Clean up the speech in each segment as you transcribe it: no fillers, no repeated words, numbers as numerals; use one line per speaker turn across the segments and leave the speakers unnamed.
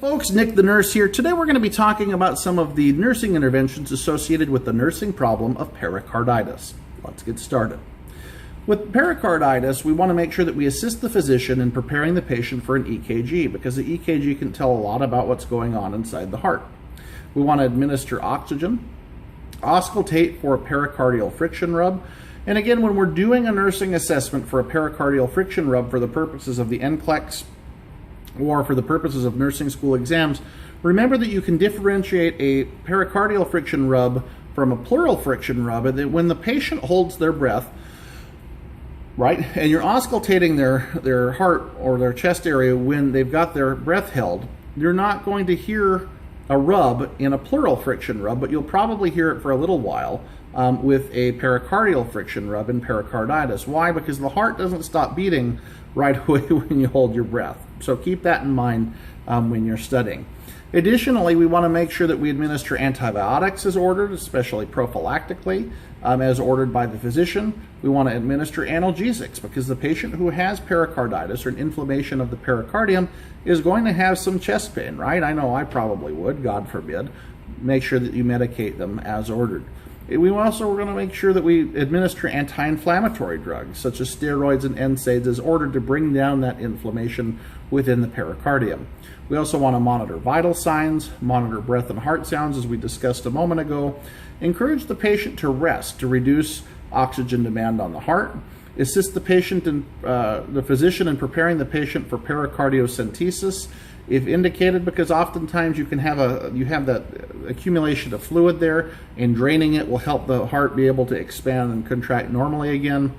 Folks, Nick the Nurse here. Today we're going to be talking about some of the nursing interventions associated with the nursing problem of pericarditis. Let's get started. With pericarditis, we want to make sure that we assist the physician in preparing the patient for an EKG because the EKG can tell a lot about what's going on inside the heart. We want to administer oxygen, auscultate for a pericardial friction rub, and again, when we're doing a nursing assessment for a pericardial friction rub for the purposes of the NCLEX or for the purposes of nursing school exams, remember that you can differentiate a pericardial friction rub from a pleural friction rub, and that when the patient holds their breath, right, and you're auscultating their heart or their chest area when they've got their breath held, you're not going to hear a rub in a pleural friction rub, but you'll probably hear it for a little while with a pericardial friction rub in pericarditis. Why? Because the heart doesn't stop beating right away when you hold your breath. So keep that in mind when you're studying. Additionally, we want to make sure that we administer antibiotics as ordered, especially prophylactically, as ordered by the physician. We want to administer analgesics because the patient who has pericarditis or an inflammation of the pericardium is going to have some chest pain, right? I know I probably would, God forbid. Make sure that you medicate them as ordered. We also are going to make sure that we administer anti-inflammatory drugs, such as steroids and NSAIDs, as ordered to bring down that inflammation within the pericardium. We also want to monitor vital signs, monitor breath and heart sounds, as we discussed a moment ago, encourage the patient to rest to reduce oxygen demand on the heart, assist the patient and the physician in preparing the patient for pericardiocentesis, if indicated, because oftentimes you can have that accumulation of fluid there, and draining it will help the heart be able to expand and contract normally again.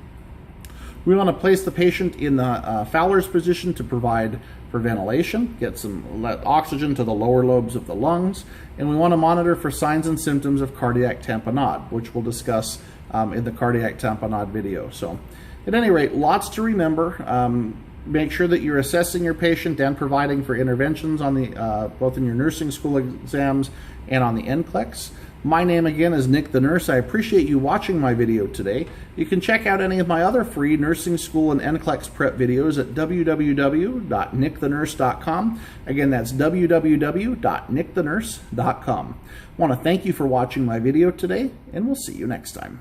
We want to place the patient in the Fowler's position to provide for ventilation, get some oxygen to the lower lobes of the lungs, and we want to monitor for signs and symptoms of cardiac tamponade, which we'll discuss in the cardiac tamponade video. So at any rate, lots to remember. Make sure that you're assessing your patient and providing for interventions on the both in your nursing school exams and on the NCLEX. My name again is Nick the Nurse. I appreciate you watching my video today. You can check out any of my other free nursing school and NCLEX prep videos at www.nickthenurse.com. Again, that's www.nickthenurse.com. I want to thank you for watching my video today, and we'll see you next time.